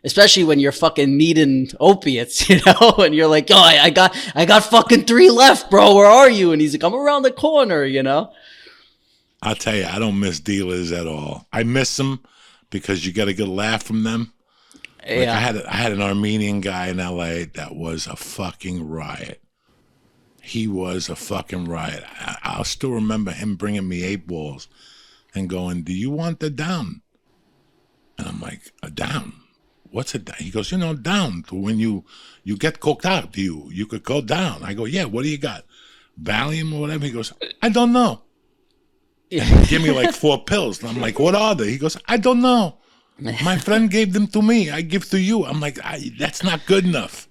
Especially when you're fucking needing opiates, you know, and you're like, oh, I got fucking 3 left, bro. Where are you? And he's like, I'm around the corner, you know. I'll tell you, I don't miss dealers at all. I miss them because you get a good laugh from them. Like Yeah. I had an Armenian guy in LA that was a fucking riot. He was a fucking riot. I'll still remember him bringing me 8 balls and going, do you want the down? And I'm like, a down? What's a down? He goes, down. When you get coked out, you could go down. I go, yeah, what do you got? Valium or whatever? He goes, I don't know. Yeah. And he gave me like 4 pills. And I'm like, what are they? He goes, I don't know. My friend gave them to me. I give to you. I'm like, that's not good enough.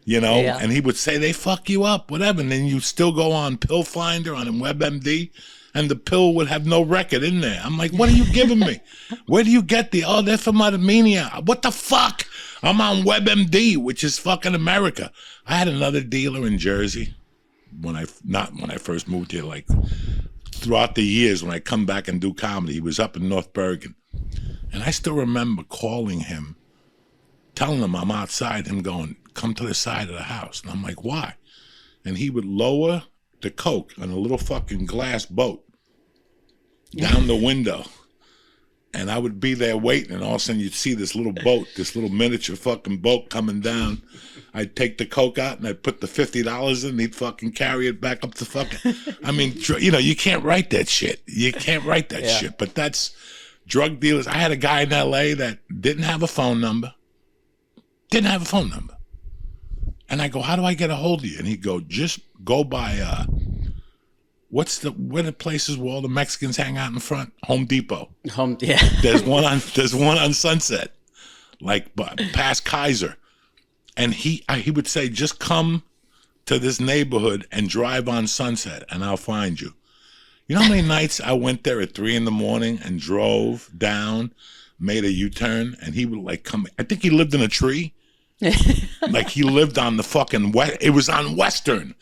Yeah. And he would say, they fuck you up, whatever. And then you still go on Pill Finder, on WebMD, and the pill would have no record in there. I'm like, what are you giving me? Where do you get they're from Armenia. What the fuck? I'm on WebMD, which is fucking America. I had another dealer in Jersey not when I first moved here, like throughout the years when I come back and do comedy. He was up in North Bergen. And I still remember calling him, telling him I'm outside, him going, come to the side of the house. And I'm like, why? And he would lower the coke on a little fucking glass boat down the window. And I would be there waiting, and all of a sudden you'd see this little boat, this little miniature fucking boat coming down. I'd take the coke out and I'd put the $50 in, and he'd fucking carry it back up to fucking, I mean, you can't write that shit. You can't write that shit. But that's drug dealers. I had a guy in LA that didn't have a phone number. And I go, how do I get a hold of you? And he'd go, just go by, where the places where all the Mexicans hang out in front? Home Depot. Yeah. There's one on Sunset, like past Kaiser. And he would say, just come to this neighborhood and drive on Sunset and I'll find you. You know how many nights I went there at 3 a.m. and drove down, made a U-turn, and he would like come, I think he lived in a tree. Like he lived on the fucking it was on Western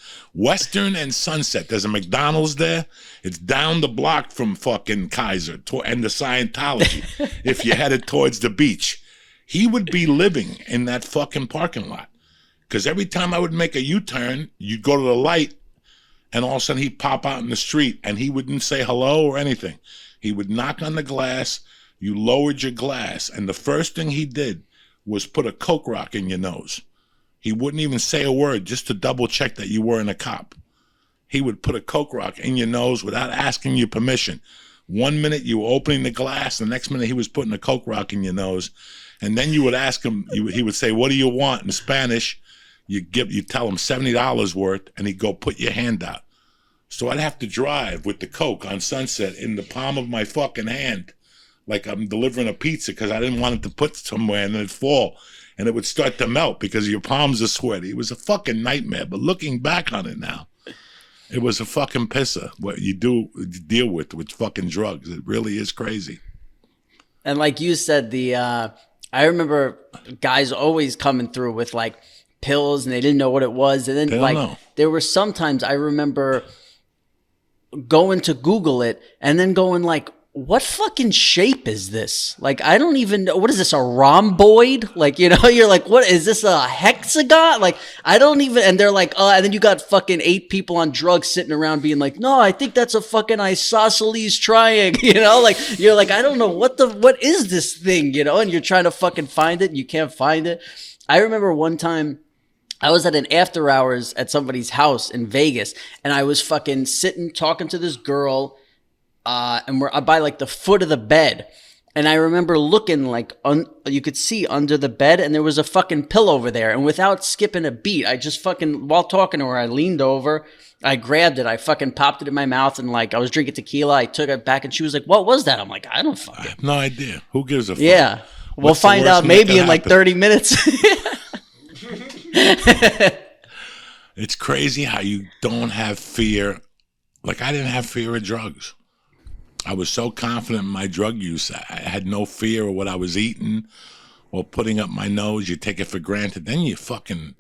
and Sunset. There's a McDonald's there. It's down the block from fucking Kaiser and the Scientology. If you headed towards the beach, he would be living in that fucking parking lot. Because every time I would make a U-turn, you'd go to the light, and all of a sudden he'd pop out in the street, and he wouldn't say hello or anything. He would knock on the glass. You lowered your glass, and the first thing he did was put a Coke rock in your nose. He wouldn't even say a word just to double check that you weren't a cop. He would put a Coke rock in your nose without asking you permission. 1 minute you were opening the glass, the next minute he was putting a Coke rock in your nose. And then you would ask him, he would say, what do you want? In Spanish, you tell him $70 worth, and he'd go put your hand out. So I'd have to drive with the Coke on Sunset in the palm of my fucking hand, like I'm delivering a pizza, because I didn't want it to put somewhere and then it'd fall and it would start to melt because your palms are sweaty. It was a fucking nightmare. But looking back on it now, it was a fucking pisser what you deal with fucking drugs. It really is crazy. And like you said, I remember guys always coming through with like pills and they didn't know what it was. And then there were sometimes I remember going to Google it and then going like, what fucking shape is this? Like, I don't even know. What is this, a rhomboid? Like, you're like, what is this, a hexagon? Like, I don't even, and they're like, and then you got fucking 8 people on drugs sitting around being like, no, I think that's a fucking isosceles triangle, like, you're like, I don't know, what is this thing, and you're trying to fucking find it and you can't find it. I remember one time I was at an after hours at somebody's house in Vegas and I was fucking sitting talking to this girl. And we're by like the foot of the bed. And I remember looking like, you could see under the bed and there was a fucking pillow over there. And without skipping a beat, I just fucking, while talking to her, I leaned over, I grabbed it, I fucking popped it in my mouth and like, I was drinking tequila, I took it back and she was like, what was that? I'm like, I don't fucking. I have no idea. Who gives a fuck? Yeah. We'll find out maybe in like 30 minutes. It's crazy how you don't have fear. Like I didn't have fear of drugs. I was so confident in my drug use. I had no fear of what I was eating or putting up my nose. You take it for granted. Then you fucking,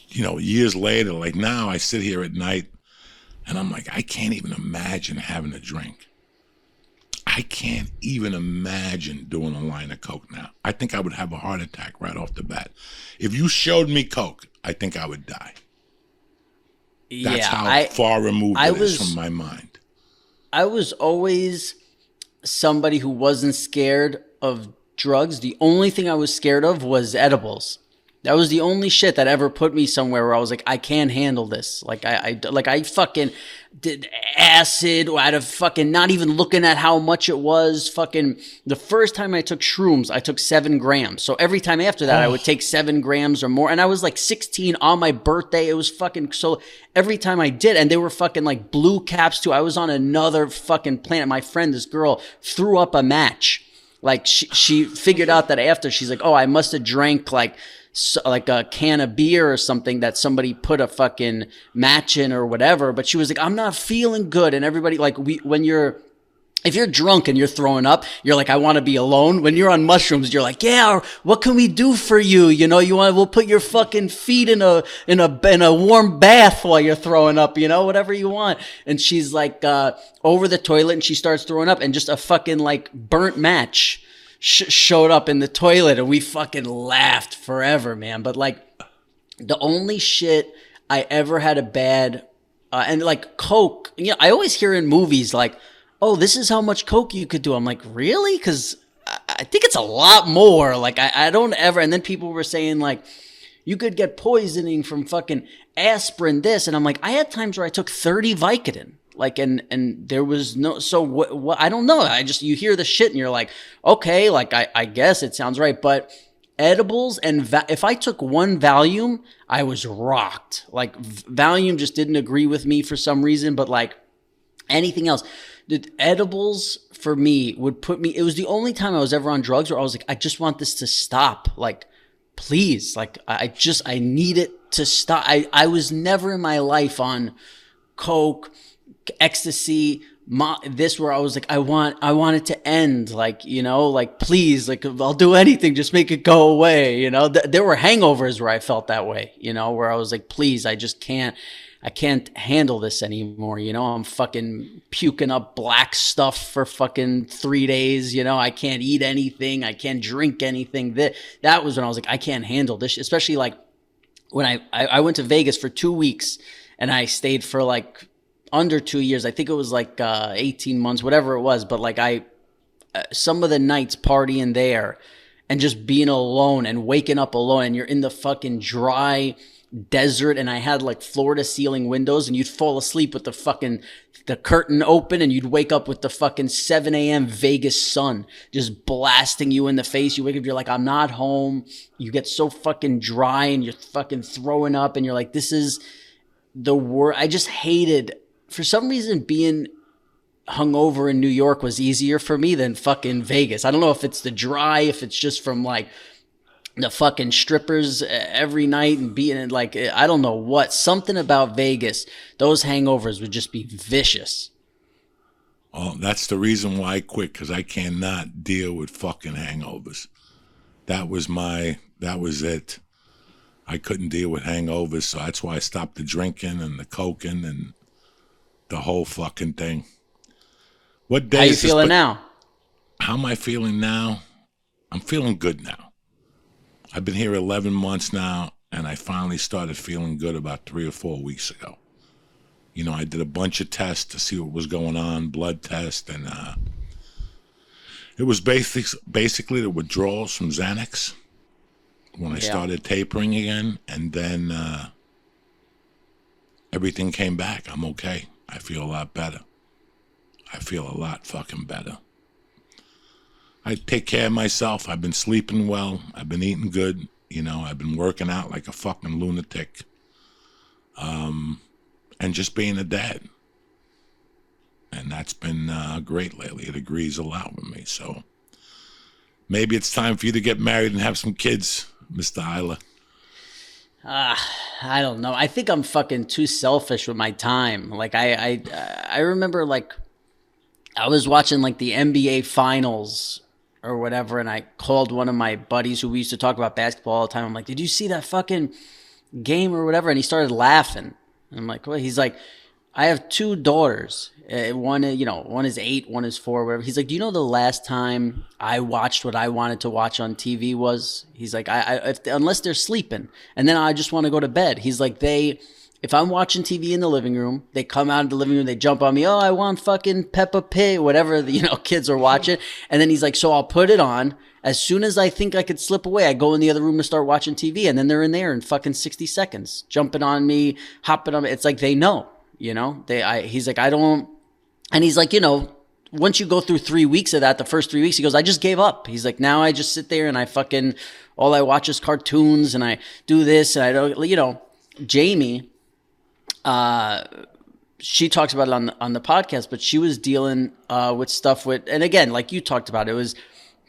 years later, like now I sit here at night and I'm like, I can't even imagine having a drink. I can't even imagine doing a line of coke now. I think I would have a heart attack right off the bat. If you showed me coke, I think I would die. That's how far removed it is from my mind. I was always somebody who wasn't scared of drugs. The only thing I was scared of was edibles. That was the only shit that ever put me somewhere where I was like, I can't handle this. Like I fucking did acid out of fucking not even looking at how much it was. Fucking the first time I took shrooms, I took 7 grams. So every time after that, I would take 7 grams or more. And I was like 16 on my birthday. It was fucking, so every time I did, and they were fucking like blue caps too. I was on another fucking planet. My friend, this girl, threw up a match. Like she figured out that after, she's like, oh, I must have drank like a can of beer or something that somebody put a fucking match in or whatever. But she was like, I'm not feeling good. And everybody, like, if you're drunk and you're throwing up, you're like, I want to be alone. When you're on mushrooms, you're like, yeah, what can we do for you? You know, we'll put your fucking feet in a warm bath while you're throwing up, you know, whatever you want. And she's like, over the toilet, and she starts throwing up, and just a fucking like burnt match showed up in the toilet, and we fucking laughed forever, man. But like, the only shit I ever had a bad, and like coke, you know, I always hear in movies like, oh, this is how much coke you could do. I'm like, really? Because I think it's a lot more. Like, I don't ever, and then people were saying like, you could get poisoning from fucking aspirin, this, and I'm like, I had times where I took 30 Vicodin. Like, and there was no, so what, I don't know. You hear the shit and you're like, okay, like, I guess it sounds right. But edibles and if I took one Valium, I was rocked. Like, Valium just didn't agree with me for some reason, but like anything else, the edibles for me would put me, it was the only time I was ever on drugs where I was like, I just want this to stop. Like, please, like, I need it to stop. I was never in my life on coke, ecstasy, this, where I was like, I want it to end, like, you know, like, please, like, I'll do anything, just make it go away, you know. There were hangovers where I felt that way, you know, where I was like, please, I can't handle this anymore, you know. I'm fucking puking up black stuff for fucking 3 days, you know. I can't eat anything, I can't drink anything. That was when I was like, I can't handle this, especially like when I went to Vegas for 2 weeks, and I stayed for like under 2 years. I think it was like 18 months, whatever it was. But like some of the nights partying there and just being alone and waking up alone, and you're in the fucking dry desert, and I had like floor to ceiling windows, and you'd fall asleep with the curtain open, and you'd wake up with the fucking 7 a.m. Vegas sun just blasting you in the face. You wake up, you're like, I'm not home. You get so fucking dry, and you're fucking throwing up, and you're like, this is the worst. I just hated, for some reason, being hungover in New York was easier for me than fucking Vegas. I don't know if it's the dry, if it's just from like the fucking strippers every night and being like, I don't know what, something about Vegas, those hangovers would just be vicious. Oh, that's the reason why I quit, because I cannot deal with fucking hangovers. That was it. I couldn't deal with hangovers, so that's why I stopped the drinking and the coking and the whole fucking thing. What day? How you feeling now? How am I feeling now? I'm feeling good now. I've been here 11 months now, and I finally started feeling good about 3 or 4 weeks ago. You know, I did a bunch of tests to see what was going on, blood tests, and it was basically the withdrawals from Xanax when I started tapering again, and then everything came back. I'm okay. I feel a lot better. I feel a lot fucking better. I take care of myself. I've been sleeping well. I've been eating good. You know, I've been working out like a fucking lunatic. And just being a dad. And that's been great lately. It agrees a lot with me. So maybe it's time for you to get married and have some kids, Mr. Iler. I don't know. I think I'm fucking too selfish with my time. Like I remember like I was watching like the NBA finals or whatever, and I called one of my buddies who we used to talk about basketball all the time. I'm like, did you see that fucking game or whatever? And he started laughing. And I'm like, well, he's like, I have two daughters. One is 8, one is 4, whatever. He's like, do you know the last time I watched what I wanted to watch on TV was? He's like, unless they're sleeping, and then I just want to go to bed. He's like, if I'm watching TV in the living room, they come out of the living room, they jump on me. Oh, I want fucking Peppa Pig, whatever kids are watching. And then he's like, so I'll put it on. As soon as I think I could slip away, I go in the other room and start watching TV, and then they're in there in fucking 60 seconds, jumping on me, hopping on me. It's like they know. He's like, I don't, and he's like, once you go through 3 weeks of that, the first 3 weeks, he goes, I just gave up. He's like, now I just sit there and all I watch is cartoons and I do this and I don't, Jamie, she talks about it on the podcast, but she was dealing with stuff and again, like you talked about, it was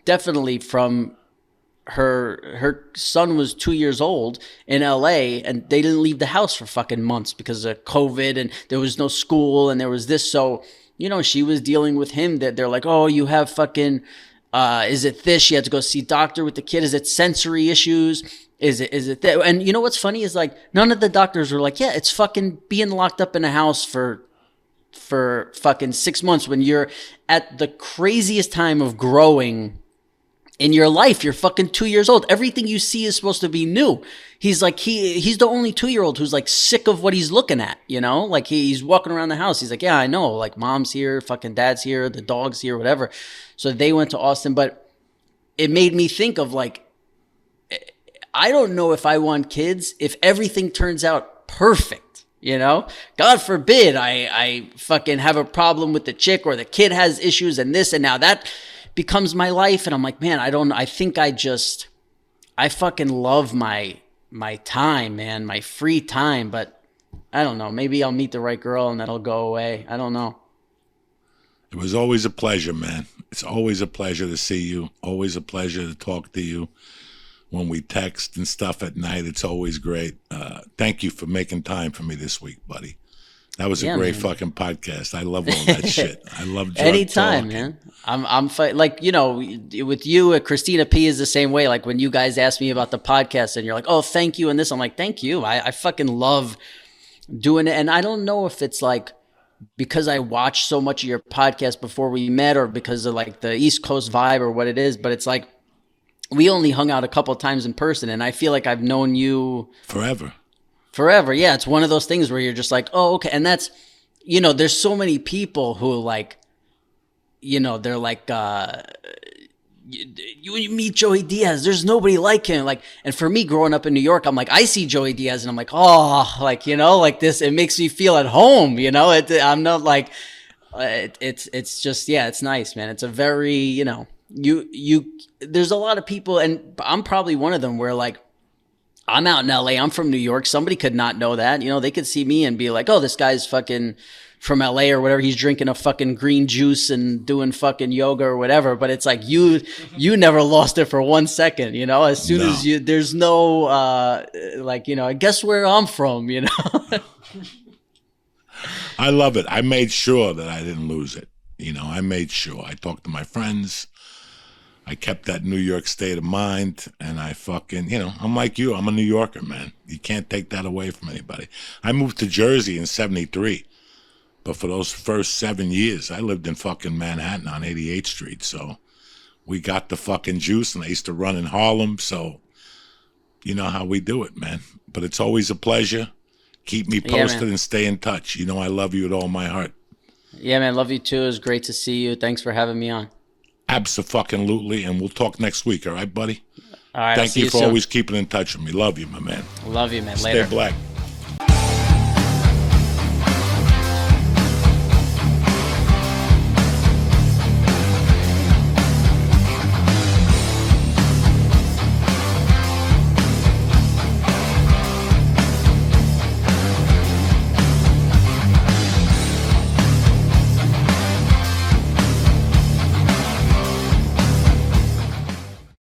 definitely from her son was 2 years old in LA and they didn't leave the house for fucking months because of COVID and there was no school and there was this. So, she was dealing with him that they're like, oh, you have fucking, is it this? She had to go see doctor with the kid. Is it sensory issues? Is it that? And what's funny is like, none of the doctors were like, yeah, it's fucking being locked up in a house for fucking 6 months when you're at the craziest time of growing in your life. You're fucking 2 years old. Everything you see is supposed to be new. He's like, he's the only 2-year-old who's like sick of what he's looking at, like he's walking around the house. He's like, yeah, I know, like mom's here, fucking dad's here, the dog's here, whatever. So they went to Austin, but it made me think of like, I don't know if I want kids if everything turns out perfect. God forbid I fucking have a problem with the chick or the kid has issues and this and now that becomes my life. And I'm like, man, I fucking love my time, man, my free time. But I don't know, maybe I'll meet the right girl and that'll go away. I don't know. It was always a pleasure, man. It's always a pleasure to see you. Always a pleasure to talk to you. When we text and stuff at night, it's always great. Thank you for making time for me this week, buddy. That was a great fucking podcast. I love all that shit. I love drug anytime, talk. Man. I'm like, with you, Christina P is the same way. Like when you guys ask me about the podcast and you're like, oh, thank you. And this, I'm like, thank you. I fucking love doing it. And I don't know if it's like, because I watched so much of your podcast before we met or because of like the East Coast vibe or what it is, but it's like, we only hung out a couple of times in person and I feel like I've known you forever. Yeah. It's one of those things where you're just like, oh, okay. And that's, there's so many people who like, they're like, you meet Joey Diaz, there's nobody like him. Like, and for me growing up in New York, I'm like, I see Joey Diaz and I'm like, oh, like, like this, it makes me feel at home, I'm not like, it's just, yeah, it's nice, man. It's a very, there's a lot of people and I'm probably one of them where like, I'm out in LA, I'm from New York. Somebody could not know that, they could see me and be like, oh, this guy's fucking from LA or whatever. He's drinking a fucking green juice and doing fucking yoga or whatever. But it's like, you never lost it for 1 second, as soon as there's no, guess where I'm from, I love it. I made sure that I didn't lose it. I made sure. I talked to my friends. I kept that New York state of mind, and I fucking, I'm like you. I'm a New Yorker, man. You can't take that away from anybody. I moved to Jersey in 73, but for those first 7 years, I lived in fucking Manhattan on 88th Street, so we got the fucking juice, and I used to run in Harlem, so you know how we do it, man. But it's always a pleasure. Keep me posted and stay in touch. I love you with all my heart. Yeah, man. Love you too. It was great to see you. Thanks for having me on. Abso-fucking-lutely, and we'll talk next week, all right, buddy? All right. Thank you for always keeping in touch with me. Love you, my man. Love you, man. Later. Stay black.